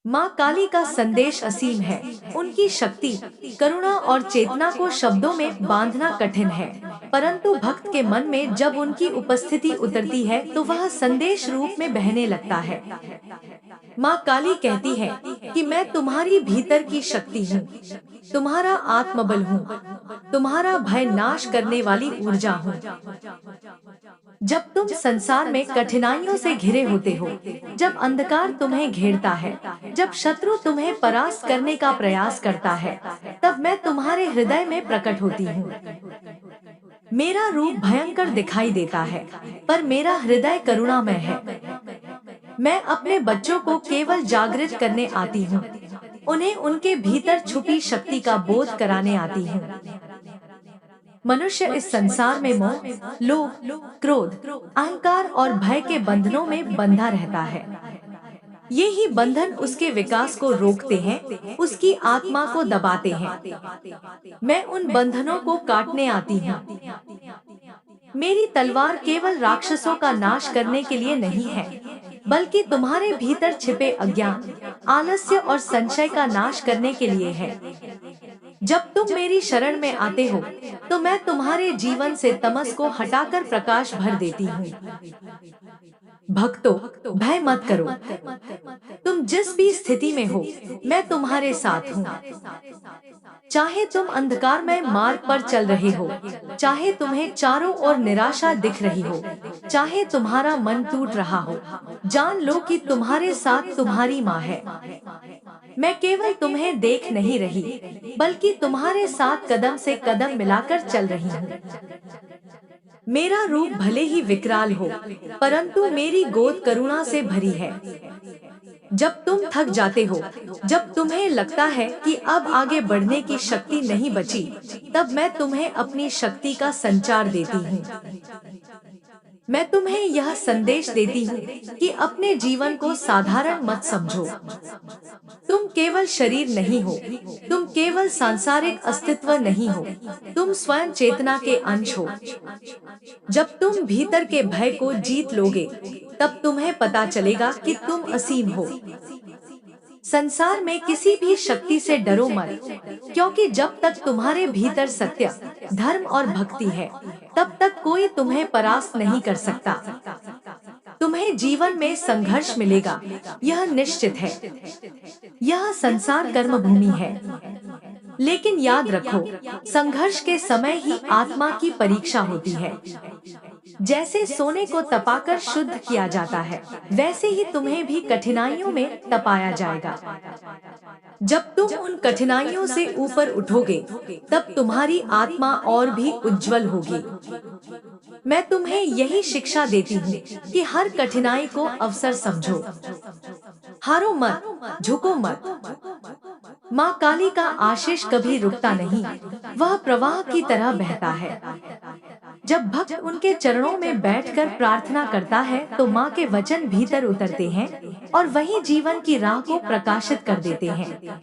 माँ काली का संदेश असीम है। उनकी शक्ति, करुणा और चेतना को शब्दों में बांधना कठिन है, परंतु भक्त के मन में जब उनकी उपस्थिति उतरती है तो वह संदेश रूप में बहने लगता है। माँ काली कहती है कि मैं तुम्हारी भीतर की शक्ति हूँ, तुम्हारा आत्मबल हूँ, तुम्हारा भय नाश करने वाली ऊर्जा हूँ। जब तुम संसार में कठिनाइयों से घिरे होते हो, जब अंधकार तुम्हें घेरता है, जब शत्रु तुम्हें परास्त करने का प्रयास करता है, तब मैं तुम्हारे हृदय में प्रकट होती हूँ। मेरा रूप भयंकर दिखाई देता है, पर मेरा हृदय करुणामय है। मैं अपने बच्चों को केवल जागृत करने आती हूँ, उन्हें उनके भीतर छुपी शक्ति का बोध कराने आती हूँ। मनुष्य इस संसार में मोह, लोभ, क्रोध, अहंकार और भय के बंधनों में बंधा रहता है। ये ही बंधन उसके विकास को रोकते हैं, उसकी आत्मा को दबाते हैं। मैं उन बंधनों को काटने आती हूँ। मेरी तलवार केवल राक्षसों का नाश करने के लिए नहीं है, बल्कि तुम्हारे भीतर छिपे अज्ञान, आलस्य और संशय का नाश करने के लिए है। जब तुम मेरी शरण में आते हो, तो मैं तुम्हारे जीवन से तमस को हटाकर प्रकाश भर देती हूँ। भक्तों, भय मत करो। तुम जिस भी स्थिति में हो, मैं तुम्हारे साथ हूँ। चाहे तुम अंधकारमय मार्ग पर चल रहे हो, चाहे तुम्हें चारों ओर निराशा दिख रही हो, चाहे तुम्हारा मन टूट रहा हो, जान लो कि तुम्हारे साथ तुम्हारी माँ है। मैं केवल तुम्हें देख नहीं रही, बल्कि तुम्हारे साथ कदम से कदम मिलाकर चल रही हूँ। मेरा रूप भले ही विकराल हो, परंतु मेरी गोद करुणा से भरी है। जब तुम थक जाते हो, जब तुम्हें लगता है कि अब आगे बढ़ने की शक्ति नहीं बची, तब मैं तुम्हें अपनी शक्ति का संचार देती हूँ। मैं तुम्हें यह संदेश देती हूँ कि अपने जीवन को साधारण मत समझो। तुम केवल शरीर नहीं हो, तुम केवल सांसारिक अस्तित्व नहीं हो, तुम स्वयं चेतना के अंश हो। जब तुम भीतर के भय को जीत लोगे, तब तुम्हें पता चलेगा कि तुम असीम हो। संसार में किसी भी शक्ति से डरो मत, क्योंकि जब तक तुम्हारे भीतर सत्य, धर्म और भक्ति है, तब तक कोई तुम्हें परास्त नहीं कर सकता। तुम्हें जीवन में संघर्ष मिलेगा, यह निश्चित है। यह संसार कर्म भूमि है, लेकिन याद रखो, संघर्ष के समय ही आत्मा की परीक्षा होती है। जैसे सोने को तपाकर शुद्ध किया जाता है, वैसे ही तुम्हें भी कठिनाइयों में तपाया जाएगा। जब तुम उन कठिनाइयों से ऊपर उठोगे, तब तुम्हारी आत्मा और भी उज्जवल होगी। मैं तुम्हें यही शिक्षा देती हूँ कि हर कठिनाई को अवसर समझो। हारो मत, झुको मत। माँ काली का आशीष कभी रुकता नहीं, वह प्रवाह की तरह बहता है। जब भक्त उनके चरणों में बैठकर प्रार्थना करता है, तो माँ के वचन भीतर उतरते हैं और वही जीवन की राह को प्रकाशित कर देते हैं।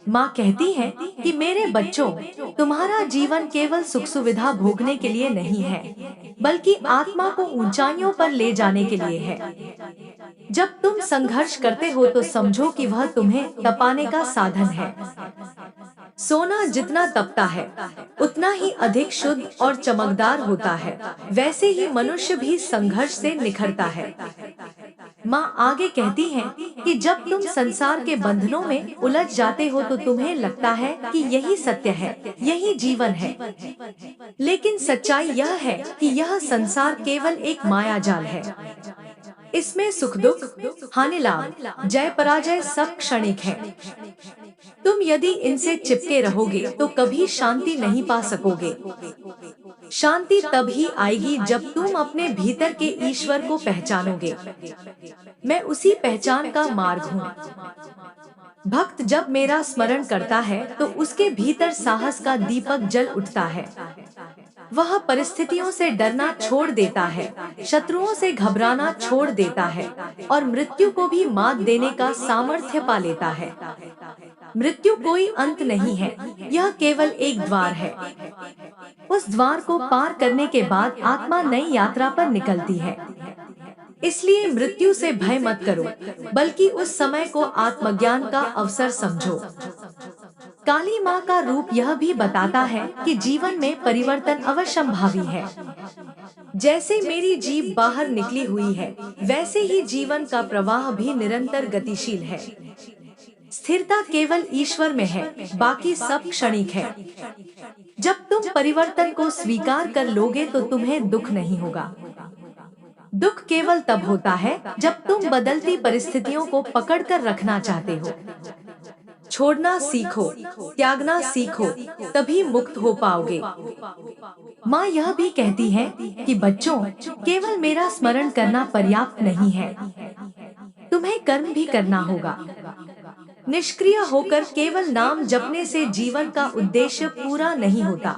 माँ कहती है कि मेरे बच्चों, तुम्हारा जीवन केवल सुख सुविधा भोगने के लिए नहीं है, बल्कि आत्मा को ऊंचाइयों पर ले जाने के लिए है। जब तुम संघर्ष करते हो तो समझो कि वह तुम्हें तपाने का साधन है। सोना जितना तपता है, उतना ही अधिक शुद्ध और चमकदार होता है। वैसे ही मनुष्य भी संघर्ष से निखरता है। माँ आगे कहती है कि जब तुम संसार के बंधनों में उलझ जाते हो तो तुम्हें लगता है कि यही सत्य है, यही जीवन है। लेकिन सच्चाई यह है कि यह संसार केवल एक माया जाल है। इसमें सुख दुख, हानि लाभ, जय पराजय सब क्षणिक है। तुम यदि इनसे चिपके रहोगे तो कभी शांति नहीं पा सकोगे। शांति तब ही आएगी जब तुम अपने भीतर के ईश्वर को पहचानोगे। मैं उसी पहचान का मार्ग हूँ। भक्त जब मेरा स्मरण करता है तो उसके भीतर साहस का दीपक जल उठता है। वह परिस्थितियों से डरना छोड़ देता है, शत्रुओं से घबराना छोड़ देता है और मृत्यु को भी मात देने का सामर्थ्य पा लेता है। मृत्यु कोई अंत नहीं है, यह केवल एक द्वार है। उस द्वार को पार करने के बाद आत्मा नई यात्रा पर निकलती है। इसलिए मृत्यु से भय मत करो, बल्कि उस समय को आत्मज्ञान का अवसर समझो। काली माँ का रूप यह भी बताता है कि जीवन में परिवर्तन अवश्यंभावी है। जैसे मेरी जीभ बाहर निकली हुई है, वैसे ही जीवन का प्रवाह भी निरंतर गतिशील है। स्थिरता केवल ईश्वर में है, बाकी सब क्षणिक है। जब तुम परिवर्तन को स्वीकार कर लोगे तो तुम्हें दुख नहीं होगा। दुख केवल तब होता है जब तुम बदलती परिस्थितियों को पकड़कर रखना चाहते हो। छोड़ना सीखो, त्यागना सीखो, तभी मुक्त हो पाओगे। माँ यह भी कहती है कि बच्चों, केवल मेरा स्मरण करना पर्याप्त नहीं है, तुम्हें कर्म भी करना होगा। निष्क्रिय होकर केवल नाम जपने से जीवन का उद्देश्य पूरा नहीं होता।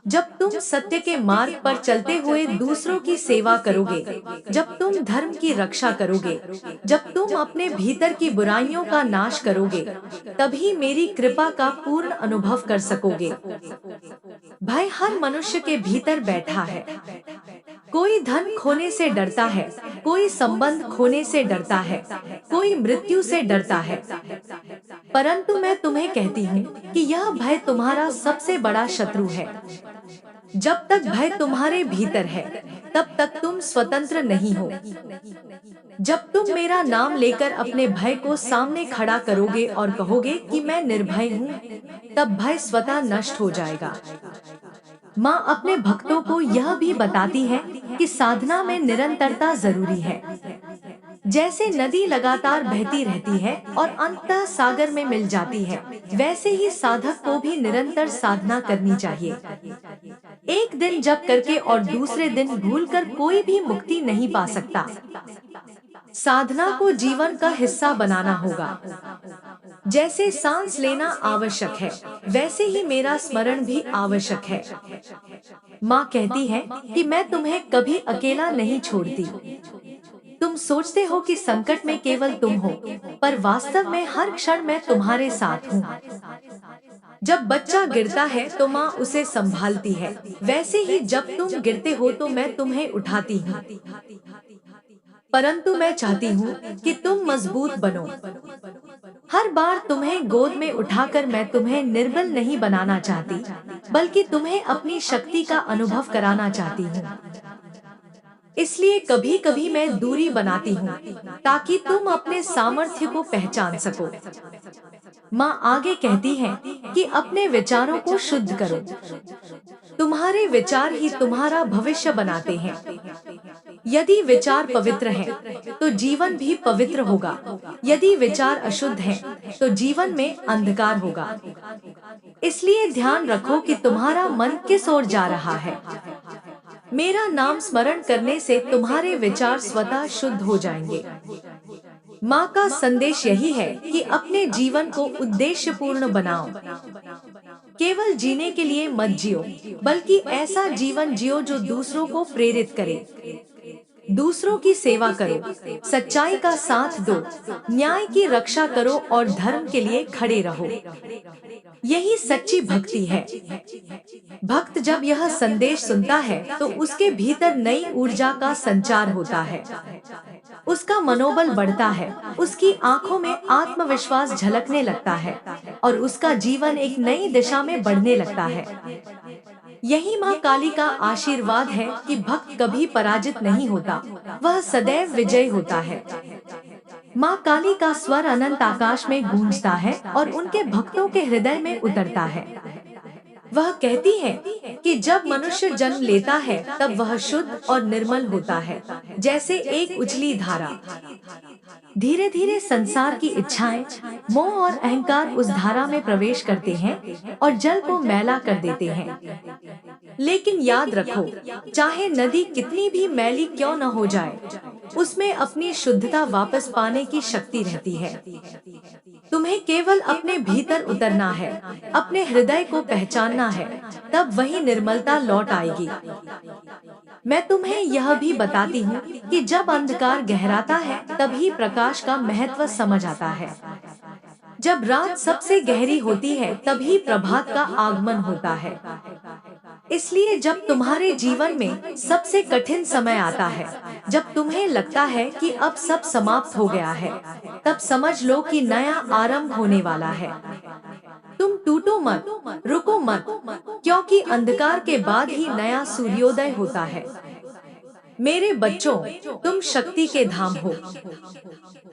जब तुम सत्य के मार्ग पर चलते हुए दूसरों की सेवा करोगे, जब तुम धर्म की रक्षा करोगे, जब तुम अपने भीतर की बुराइयों का नाश करोगे, तभी मेरी कृपा का पूर्ण अनुभव कर सकोगे। भय हर मनुष्य के भीतर बैठा है। कोई धन खोने से डरता है, कोई संबंध खोने से डरता है, कोई मृत्यु से डरता है। परंतु मैं तुम्हें कहती हूँ कि यह भय तुम्हारा सबसे बड़ा शत्रु है। जब तक भय तुम्हारे भीतर है, तब तक तुम स्वतंत्र नहीं हो। जब तुम मेरा नाम लेकर अपने भय को सामने खड़ा करोगे और कहोगे कि मैं निर्भय हूँ, तब भय स्वतः नष्ट हो जाएगा। माँ अपने भक्तों को यह भी बताती है कि साधना में निरंतरता जरूरी है। जैसे नदी लगातार बहती रहती है और अंततः सागर में मिल जाती है, वैसे ही साधक को भी निरंतर साधना करनी चाहिए। एक दिन जप करके और दूसरे दिन भूलकर कोई भी मुक्ति नहीं पा सकता। साधना को जीवन का हिस्सा बनाना होगा। जैसे सांस लेना आवश्यक है, वैसे ही मेरा स्मरण भी आवश्यक है। माँ कहती है कि मैं तुम्हें कभी अकेला नहीं छोड़ती। तुम सोचते हो कि संकट में केवल तुम हो, पर वास्तव में हर क्षण मैं तुम्हारे साथ हूँ। जब बच्चा गिरता है तो माँ उसे संभालती है, वैसे ही जब तुम गिरते हो तो मैं तुम्हें उठाती हूँ। परंतु मैं चाहती हूँ कि तुम मजबूत बनो। हर बार तुम्हें गोद में उठाकर मैं तुम्हें निर्बल नहीं बनाना चाहती, बल्कि तुम्हें अपनी शक्ति का अनुभव कराना चाहती हूँ। इसलिए कभी कभी मैं दूरी बनाती हूँ, ताकि तुम अपने सामर्थ्य को पहचान सको। माँ आगे कहती है कि अपने विचारों को शुद्ध करो। तुम्हारे विचार ही तुम्हारा भविष्य बनाते हैं। यदि विचार पवित्र हैं, तो जीवन भी पवित्र होगा। यदि विचार अशुद्ध हैं, तो जीवन में अंधकार होगा। इसलिए ध्यान रखो कि तुम्हारा मन किस ओर जा रहा है। मेरा नाम स्मरण करने से तुम्हारे विचार स्वतः शुद्ध हो जाएंगे। माँ का संदेश यही है कि अपने जीवन को उद्देश्यपूर्ण बनाओ। केवल जीने के लिए मत जियो, बल्कि ऐसा जीवन जियो जो दूसरों को प्रेरित करे। दूसरों की सेवा करो, सच्चाई का साथ दो, न्याय की रक्षा करो और धर्म के लिए खड़े रहो। यही सच्ची भक्ति है। भक्त जब यह संदेश सुनता है तो उसके भीतर नई ऊर्जा का संचार होता है। उसका मनोबल बढ़ता है, उसकी आंखों में आत्मविश्वास झलकने लगता है और उसका जीवन एक नई दिशा में बढ़ने लगता है। यही माँ काली का आशीर्वाद है कि भक्त कभी पराजित नहीं होता, वह सदैव विजयी होता है। माँ काली का स्वर अनंत आकाश में गूंजता है और उनके भक्तों के हृदय में उतरता है। वह कहती है कि जब मनुष्य जन्म लेता है तब वह शुद्ध और निर्मल होता है, जैसे एक उजली धारा। धीरे धीरे संसार की इच्छाएं, मोह और अहंकार उस धारा में प्रवेश करते हैं और जल को मैला कर देते हैं। लेकिन याद रखो, चाहे नदी कितनी भी मैली क्यों न हो जाए, उसमें अपनी शुद्धता वापस पाने की शक्ति रहती है। तुम्हें केवल अपने भीतर उतरना है, अपने हृदय को पहचानना है, तब वही निर्मलता लौट आएगी। मैं तुम्हें यह भी बताती हूँ कि जब अंधकार गहराता है तभी प्रकाश का महत्व समझ आता है। जब रात सबसे गहरी होती है तभी प्रभात का आगमन होता है। इसलिए जब तुम्हारे जीवन में सबसे कठिन समय आता है, जब तुम्हें लगता है कि अब सब समाप्त हो गया है, तब समझ लो कि नया आरंभ होने वाला है। तुम टूटो मत, रुको मत, क्योंकि अंधकार के बाद ही नया सूर्योदय होता है। मेरे बच्चों, तुम शक्ति के धाम हो।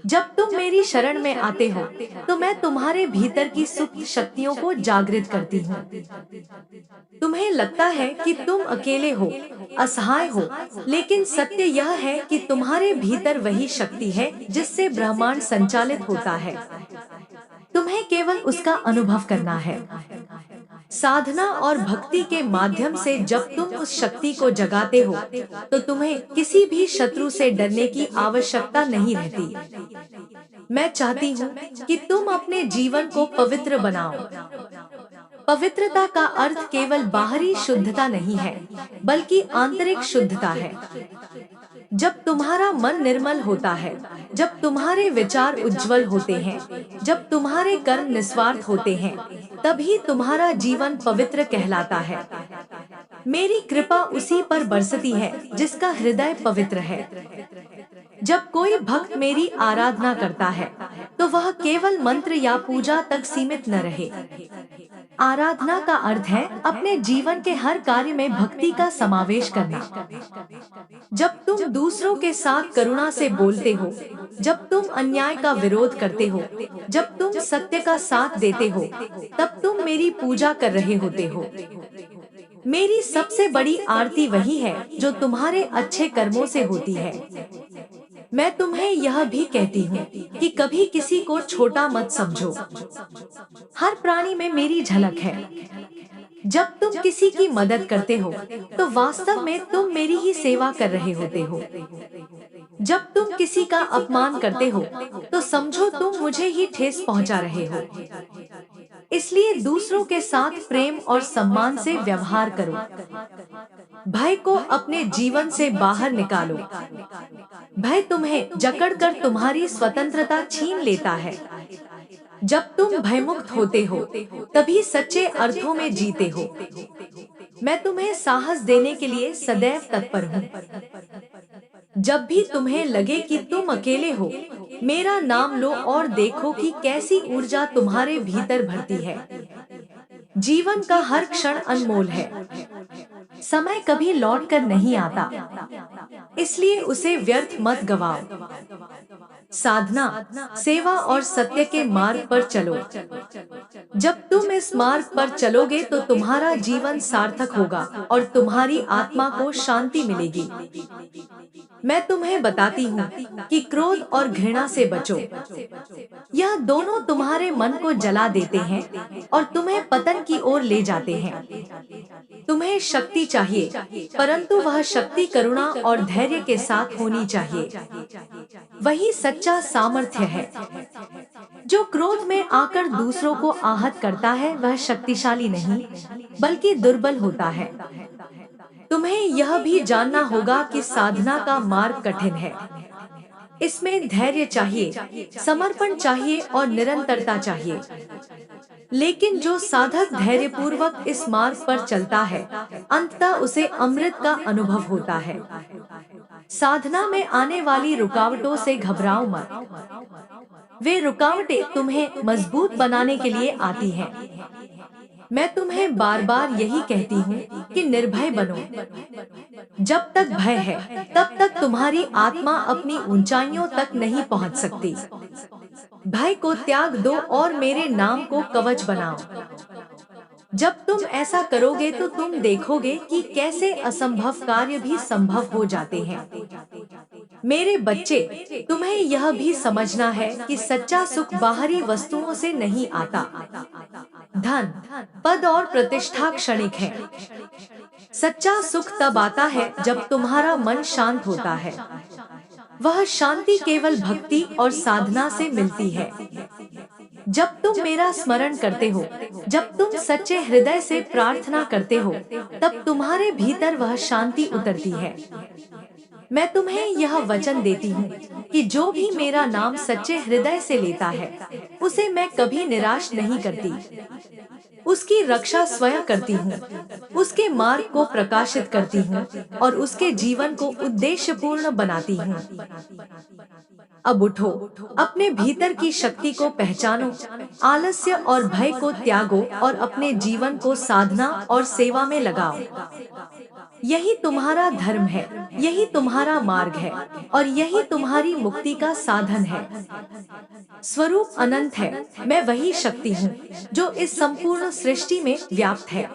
जब तुम मेरी शरण में आते हो, तो मैं तुम्हारे भीतर की सुप्त शक्तियों को जागृत करती हूँ। तुम्हें लगता है कि तुम अकेले हो, असहाय हो, लेकिन सत्य यह है कि तुम्हारे भीतर वही शक्ति है जिससे ब्रह्मांड संचालित होता है। तुम्हें केवल उसका अनुभव करना है। साधना और भक्ति के माध्यम से जब तुम उस शक्ति को जगाते हो, तो तुम्हें किसी भी शत्रु से डरने की आवश्यकता नहीं रहती। मैं चाहती हूँ कि तुम अपने जीवन को पवित्र बनाओ। पवित्रता का अर्थ केवल बाहरी शुद्धता नहीं है, बल्कि आंतरिक शुद्धता है। जब तुम्हारा मन निर्मल होता है, जब तुम्हारे विचार उज्जवल होते हैं, जब तुम्हारे कर्म निस्वार्थ होते हैं, तभी तुम्हारा जीवन पवित्र कहलाता है। मेरी कृपा उसी पर बरसती है जिसका हृदय पवित्र है। जब कोई भक्त मेरी आराधना करता है, तो वह केवल मंत्र या पूजा तक सीमित न रहे। आराधना का अर्थ है अपने जीवन के हर कार्य में भक्ति का समावेश करना। जब तुम दूसरों के साथ करुणा से बोलते हो, जब तुम अन्याय का विरोध करते हो, जब तुम सत्य का साथ देते हो, तब तुम मेरी पूजा कर रहे होते हो। मेरी सबसे बड़ी आरती वही है जो तुम्हारे अच्छे कर्मों से होती है। मैं तुम्हें यह भी कहती हूँ कि कभी किसी को छोटा मत समझो। हर प्राणी में मेरी झलक है। जब तुम किसी की मदद करते हो, तो वास्तव में तुम मेरी ही सेवा कर रहे होते हो। जब तुम किसी का अपमान करते हो, तो समझो तुम मुझे ही ठेस पहुंचा रहे हो। इसलिए दूसरों के साथ प्रेम और सम्मान से व्यवहार करो। भय को अपने जीवन से बाहर निकालो। भय तुम्हें जकड़कर तुम्हारी स्वतंत्रता छीन लेता है। जब तुम भयमुक्त होते हो, तभी सच्चे अर्थों में जीते हो। मैं तुम्हें साहस देने के लिए सदैव तत्पर हूँ। जब भी तुम्हें लगे कि तुम अकेले हो, मेरा नाम लो और देखो कि कैसी ऊर्जा तुम्हारे भीतर भरती है। जीवन का हर क्षण अनमोल है। समय कभी लौट कर नहीं आता, इसलिए उसे व्यर्थ मत गवाओ। साधना, सेवा और सत्य के मार्ग पर चलो। जब तुम इस मार्ग पर चलोगे तो तुम्हारा जीवन सार्थक होगा और तुम्हारी आत्मा को शांति मिलेगी। मैं तुम्हें बताती हूँ कि क्रोध और घृणा से बचो। यह दोनों तुम्हारे मन को जला देते हैं और तुम्हें पतन की ओर ले जाते हैं। तुम्हें शक्ति चाहिए, परंतु वह शक्ति करुणा और धैर्य के साथ होनी चाहिए। वही सच्चा सामर्थ्य है। जो क्रोध में आकर दूसरों को आहत करता है, वह शक्तिशाली नहीं, बल्कि दुर्बल होता है। तुम्हें यह भी जानना होगा कि साधना का मार्ग कठिन है। इसमें धैर्य चाहिए, समर्पण चाहिए और निरंतरता चाहिए। लेकिन जो साधक धैर्यपूर्वक इस मार्ग पर चलता है, अंततः उसे अमृत का अनुभव होता है। साधना में आने वाली रुकावटों से घबराओ मत। वे रुकावटें तुम्हें मजबूत बनाने के लिए आती हैं। मैं तुम्हें बार बार यही कहती हूँ कि निर्भय बनो। जब तक भय है, तब तक तुम्हारी आत्मा अपनी ऊंचाइयों तक नहीं पहुँच सकती। भय को त्याग दो और मेरे नाम को कवच बनाओ। जब तुम ऐसा करोगे तो तुम देखोगे कि कैसे असंभव कार्य भी संभव हो जाते हैं। मेरे बच्चे, तुम्हें यह भी समझना है कि सच्चा सुख बाहरी वस्तुओं से नहीं आता। धन, पद और प्रतिष्ठा क्षणिक है। सच्चा सुख तब आता है जब तुम्हारा मन शांत होता है। वह शांति केवल भक्ति और साधना से मिलती है। जब तुम मेरा स्मरण करते हो, जब तुम सच्चे हृदय से प्रार्थना करते हो, तब तुम्हारे भीतर वह शांति उतरती है। मैं तुम्हें यह वचन देती हूँ कि जो भी मेरा नाम सच्चे हृदय से लेता है, उसे मैं कभी निराश नहीं करती। उसकी रक्षा स्वयं करती हूँ, उसके मार्ग को प्रकाशित करती हूँ और उसके जीवन को उद्देश्यपूर्ण बनाती हूँ। अब उठो, अपने भीतर की शक्ति को पहचानो, आलस्य और भय को त्यागो और अपने जीवन को साधना और सेवा में लगाओ। यही तुम्हारा धर्म है, यही तुम्हारा मार्ग है और यही तुम्हारी मुक्ति का साधन है। स्वरूप अनंत है, मैं वही शक्ति हूँ जो इस संपूर्ण सृष्टि में व्याप्त है।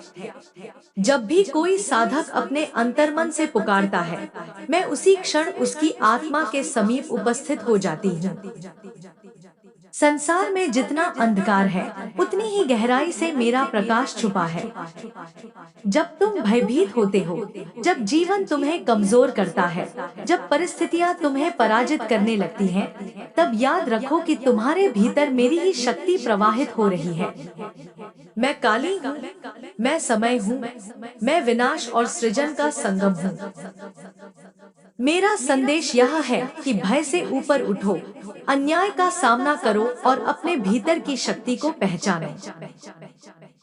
जब भी कोई साधक अपने अंतर्मन से पुकारता है, मैं उसी क्षण उसकी आत्मा के समीप उपस्थित हो जाती हूँ। संसार में जितना अंधकार है, उतनी ही गहराई से मेरा प्रकाश छुपा है। जब तुम भयभीत होते हो, जब जीवन तुम्हें कमजोर करता है, जब परिस्थितियां तुम्हें पराजित करने लगती हैं, तब याद रखो कि तुम्हारे भीतर मेरी ही शक्ति प्रवाहित हो रही है। मैं काली हूँ, मैं समय हूँ, मैं विनाश और सृजन का संगम हूँ। मेरा संदेश यह है कि भय से ऊपर उठो, अन्याय का सामना करो और अपने भीतर की शक्ति को पहचानो।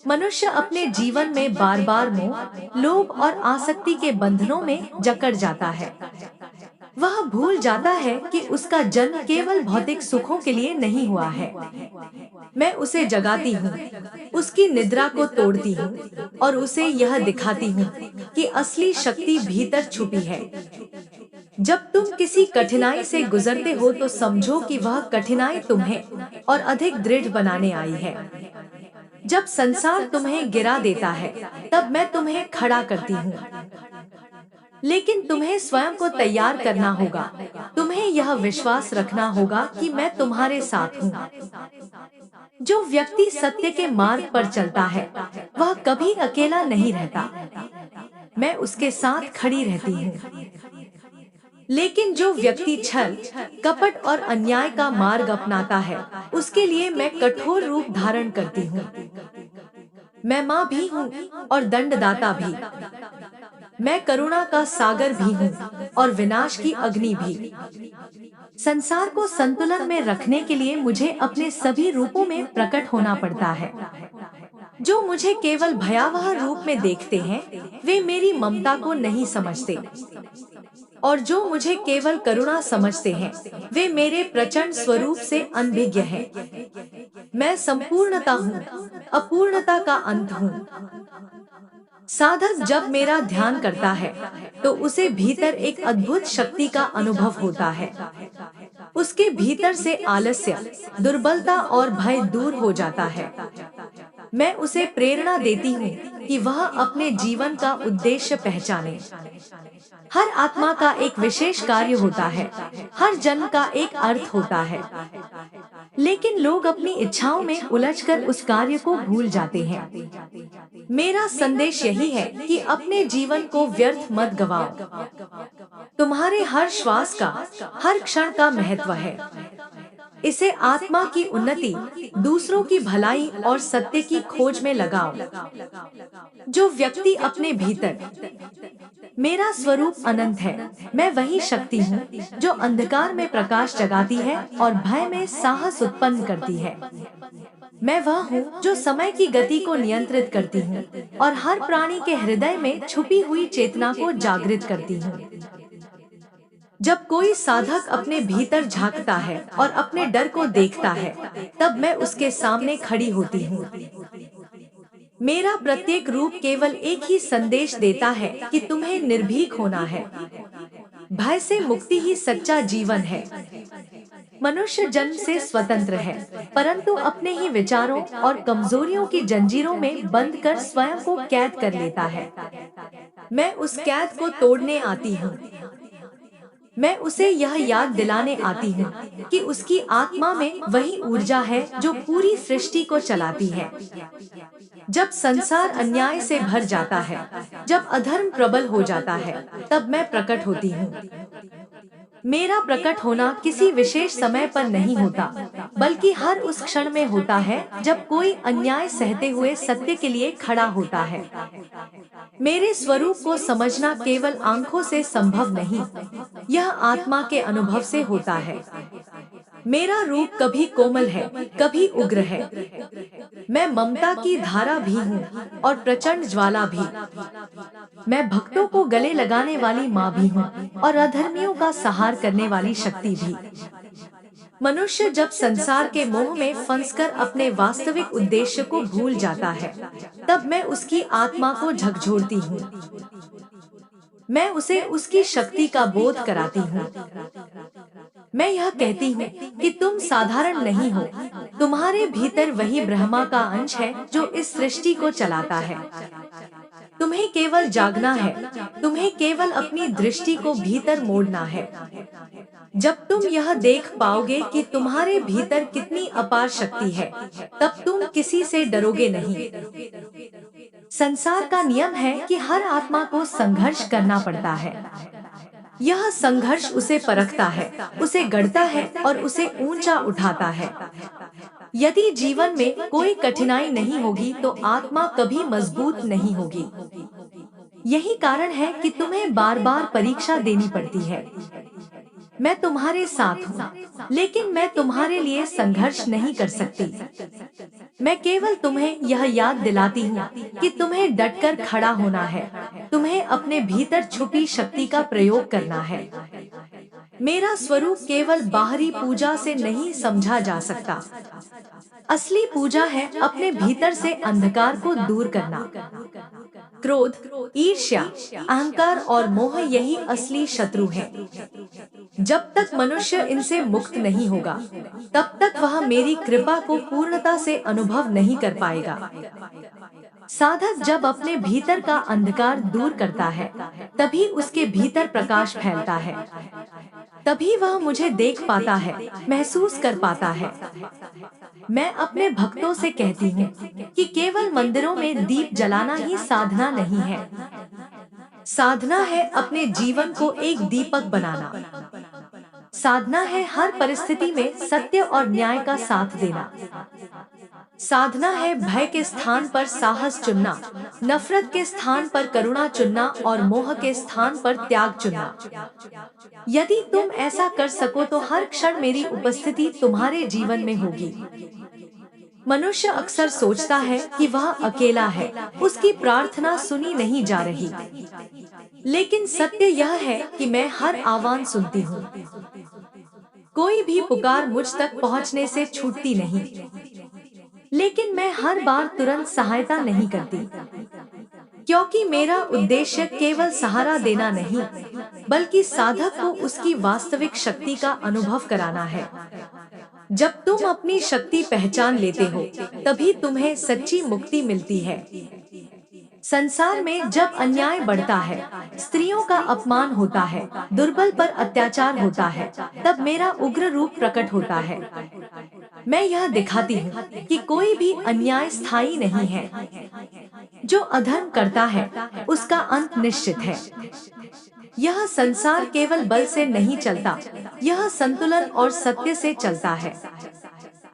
मनुष्य अपने जीवन में बार बार मोह, लोभ और आसक्ति के बंधनों में जकड़ जाता है। वह भूल जाता है कि उसका जन्म केवल भौतिक सुखों के लिए नहीं हुआ है। मैं उसे जगाती हूँ, उसकी निद्रा को तोड़ती हूँ और उसे यह दिखाती हूँ कि असली शक्ति भीतर छुपी है। जब तुम किसी कठिनाई से गुजरते हो तो समझो कि वह कठिनाई तुम्हें और अधिक दृढ़ बनाने आई है। जब संसार तुम्हें गिरा देता है, तब मैं तुम्हें खड़ा करती हूँ। लेकिन तुम्हें स्वयं को तैयार करना होगा। तुम्हें यह विश्वास रखना होगा कि मैं तुम्हारे साथ हूँ। जो व्यक्ति सत्य के मार्ग पर चलता है, वह कभी अकेला नहीं रहता। मैं उसके साथ खड़ी रहती हूँ। लेकिन जो व्यक्ति छल, कपट और अन्याय का मार्ग अपनाता है, उसके लिए मैं कठोर रूप धारण करती हूँ। मैं माँ भी हूँ और दंडदाता भी। मैं करुणा का सागर भी हूँ और विनाश की अग्नि भी। संसार को संतुलन में रखने के लिए मुझे अपने सभी रूपों में प्रकट होना पड़ता है। जो मुझे केवल भयावह रूप में देखते हैं, वे मेरी ममता को नहीं समझते, और जो मुझे केवल करुणा समझते हैं, वे मेरे प्रचंड स्वरूप से अनभिज्ञ हैं। मैं संपूर्णता हूँ, अपूर्णता का अंत हूँ। साधक जब मेरा ध्यान करता है, तो उसे भीतर एक अद्भुत शक्ति का अनुभव होता है। उसके भीतर से आलस्य, दुर्बलता और भय दूर हो जाता है। मैं उसे प्रेरणा देती हूँ कि वह अपने जीवन का उद्देश्य पहचाने। हर आत्मा का एक विशेष कार्य होता है, हर जन्म का एक अर्थ होता है। लेकिन लोग अपनी इच्छाओं में उलझकर उस कार्य को भूल जाते हैं। मेरा संदेश यही है कि अपने जीवन को व्यर्थ मत गवाओ। तुम्हारे हर श्वास का, हर क्षण का महत्व है। इसे आत्मा की उन्नति, दूसरों की भलाई और सत्य की खोज में लगाओ। जो व्यक्ति अपने भीतर मेरा स्वरूप अनंत है, मैं वही शक्ति हूँ जो अंधकार में प्रकाश जगाती है और भय में साहस उत्पन्न करती है। मैं वह हूँ जो समय की गति को नियंत्रित करती हूँ और हर प्राणी के हृदय में छुपी हुई चेतना को जागृत करती हूँ। जब कोई साधक अपने भीतर झांकता है और अपने डर को देखता है, तब मैं उसके सामने खड़ी होती हूँ। मेरा प्रत्येक रूप केवल एक ही संदेश देता है कि तुम्हें निर्भीक होना है। भय से मुक्ति ही सच्चा जीवन है। मनुष्य जन्म से स्वतंत्र है, परंतु अपने ही विचारों और कमजोरियों की जंजीरों में बंद कर स्वयं को कैद कर लेता है। मैं उस कैद को तोड़ने आती हूँ। मैं उसे यह याद दिलाने आती हूँ कि उसकी आत्मा में वही ऊर्जा है जो पूरी सृष्टि को चलाती है। जब संसार अन्याय से भर जाता है, जब अधर्म प्रबल हो जाता है, तब मैं प्रकट होती हूँ। मेरा प्रकट होना किसी विशेष समय पर नहीं होता, बल्कि हर उस क्षण में होता है जब कोई अन्याय सहते हुए सत्य के लिए खड़ा होता है। मेरे स्वरूप को समझना केवल आंखों से संभव नहीं, यह आत्मा के अनुभव से होता है। मेरा रूप कभी कोमल है, कभी उग्र है। मैं ममता की धारा भी हूँ और प्रचंड ज्वाला भी। मैं भक्तों को गले लगाने वाली माँ भी हूँ और अधर्मियों का संहार करने वाली शक्ति भी। मनुष्य जब संसार के मोह में फंसकर अपने वास्तविक उद्देश्य को भूल जाता है, तब मैं उसकी आत्मा को झकझोरती हूँ। मैं उसे उसकी शक्ति का बोध कराती हूँ। मैं यह कहती हूँ कि तुम साधारण नहीं हो, तुम्हारे भीतर वही ब्रह्मा का अंश है जो इस सृष्टि को चलाता है। तुम्हें केवल जागना है, तुम्हें केवल अपनी दृष्टि को भीतर मोड़ना है। जब तुम यह देख पाओगे कि तुम्हारे भीतर कितनी अपार शक्ति है, तब तुम किसी से डरोगे नहीं। संसार का नियम है कि हर आत्मा को संघर्ष करना पड़ता है। यह संघर्ष उसे परखता है, उसे गढ़ता है और उसे ऊंचा उठाता है। यदि जीवन में कोई कठिनाई नहीं होगी तो आत्मा कभी मजबूत नहीं होगी। यही कारण है कि तुम्हें बार बार परीक्षा देनी पड़ती है। मैं तुम्हारे साथ हूँ, लेकिन मैं तुम्हारे लिए संघर्ष नहीं कर सकती। मैं केवल तुम्हें यह याद दिलाती हूँ कि तुम्हें डटकर खड़ा होना है, तुम्हें अपने भीतर छुपी शक्ति का प्रयोग करना है। मेरा स्वरूप केवल बाहरी पूजा से नहीं समझा जा सकता। असली पूजा है अपने भीतर से अंधकार को दूर करना। क्रोध, ईर्ष्या, अहंकार और मोह यही असली शत्रु हैं। जब तक मनुष्य इनसे मुक्त नहीं होगा, तब तक वह मेरी कृपा को पूर्णता से अनुभव नहीं कर पाएगा। साधक जब अपने भीतर का अंधकार दूर करता है, तभी उसके भीतर प्रकाश फैलता है। तभी वह मुझे देख पाता है, महसूस कर पाता है। मैं अपने भक्तों से कहती हूँ कि केवल मंदिरों में दीप जलाना ही साधना नहीं है। साधना है अपने जीवन को एक दीपक बनाना। साधना है हर परिस्थिति में सत्य और न्याय का साथ देना। साधना है भय के स्थान पर साहस चुनना, नफरत के स्थान पर करुणा चुनना और मोह के स्थान पर त्याग चुनना। यदि तुम ऐसा कर सको तो हर क्षण मेरी उपस्थिति तुम्हारे जीवन में होगी। मनुष्य अक्सर सोचता है कि वह अकेला है, उसकी प्रार्थना सुनी नहीं जा रही। लेकिन सत्य यह है कि मैं हर आह्वान सुनती हूँ। कोई भी पुकार मुझ तक पहुँचने से छूटती नहीं, लेकिन मैं हर बार तुरंत सहायता नहीं करती, क्योंकि मेरा उद्देश्य केवल सहारा देना नहीं, बल्कि साधक को उसकी वास्तविक शक्ति का अनुभव कराना है। जब तुम अपनी शक्ति पहचान लेते हो, तभी तुम्हें सच्ची मुक्ति मिलती है। संसार में जब अन्याय बढ़ता है, स्त्रियों का अपमान होता है, दुर्बल पर अत्याचार होता है, तब मेरा उग्र रूप प्रकट होता है। मैं यह दिखाती हूँ कि कोई भी अन्याय स्थायी नहीं है। जो अधर्म करता है, उसका अंत निश्चित है। यह संसार केवल बल से नहीं चलता, यह संतुलन और सत्य से चलता है।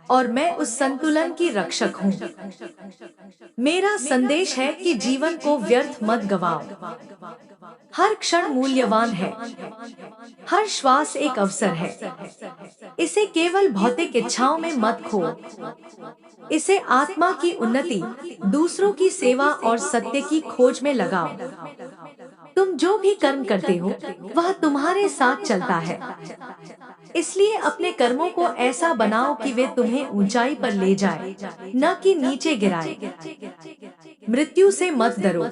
और मैं उस संतुलन की रक्षक हूँ। मेरा संदेश है कि जीवन को व्यर्थ मत गवाओ। हर क्षण मूल्यवान है, हर श्वास एक अवसर है। इसे केवल भौतिक इच्छाओं में मत खो। इसे आत्मा की उन्नति, दूसरों की सेवा और सत्य की खोज में लगाओ। तुम जो भी कर्म करते हो, वह तुम्हारे साथ चलता है। इसलिए अपने कर्मों को ऐसा बनाओ कि वे तुम्हें ऊंचाई पर ले जाए, न कि नीचे गिराए। मृत्यु से मत डरो।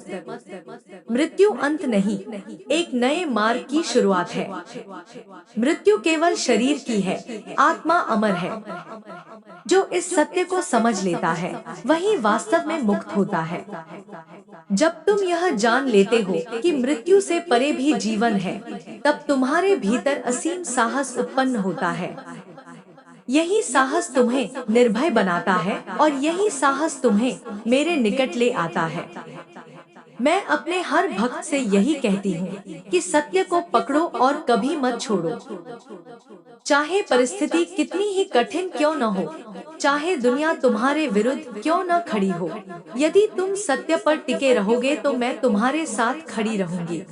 मृत्यु अंत नहीं, एक नए मार्ग की शुरुआत है। मृत्यु केवल शरीर की है, आत्मा अमर है। जो इस सत्य को समझ लेता है, वही वास्तव में मुक्त होता है। जब तुम यह जान लेते हो कि मृत्यु से परे भी जीवन है, तब तुम्हारे भीतर असीम साहस उत्पन्न होता है। यही साहस तुम्हें निर्भय बनाता है और यही साहस तुम्हें मेरे निकट ले आता है। मैं अपने हर भक्त से यही कहती हूँ कि सत्य को पकड़ो और कभी मत छोड़ो। चाहे परिस्थिति कितनी ही कठिन क्यों न हो, चाहे दुनिया तुम्हारे विरुद्ध क्यों न खड़ी हो, यदि तुम सत्य पर टिके रहोगे तो मैं तुम्हारे साथ खड़ी रहूंगी।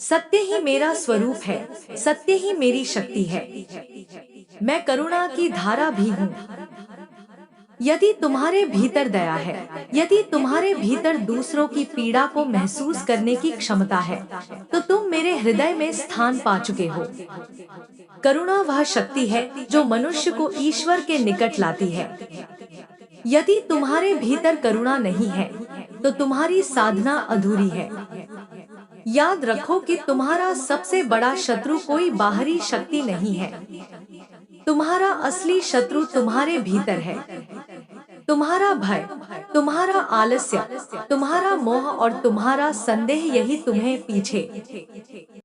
सत्य ही मेरा स्वरूप है, सत्य ही मेरी शक्ति है। मैं करुणा की धारा भी हूँ। यदि तुम्हारे भीतर दया है, यदि तुम्हारे भीतर दूसरों की पीड़ा को महसूस करने की क्षमता है, तो तुम मेरे हृदय में स्थान पा चुके हो। करुणा वह शक्ति है जो मनुष्य को ईश्वर के निकट लाती है। यदि तुम्हारे भीतर करुणा नहीं है, तो तुम्हारी साधना अधूरी है। याद रखो कि तुम्हारा सबसे बड़ा शत्रु कोई बाहरी शक्ति नहीं है। तुम्हारा असली शत्रु तुम्हारे भीतर है। तुम्हारा भय, तुम्हारा आलस्य, तुम्हारा मोह और तुम्हारा संदेह, यही तुम्हें पीछे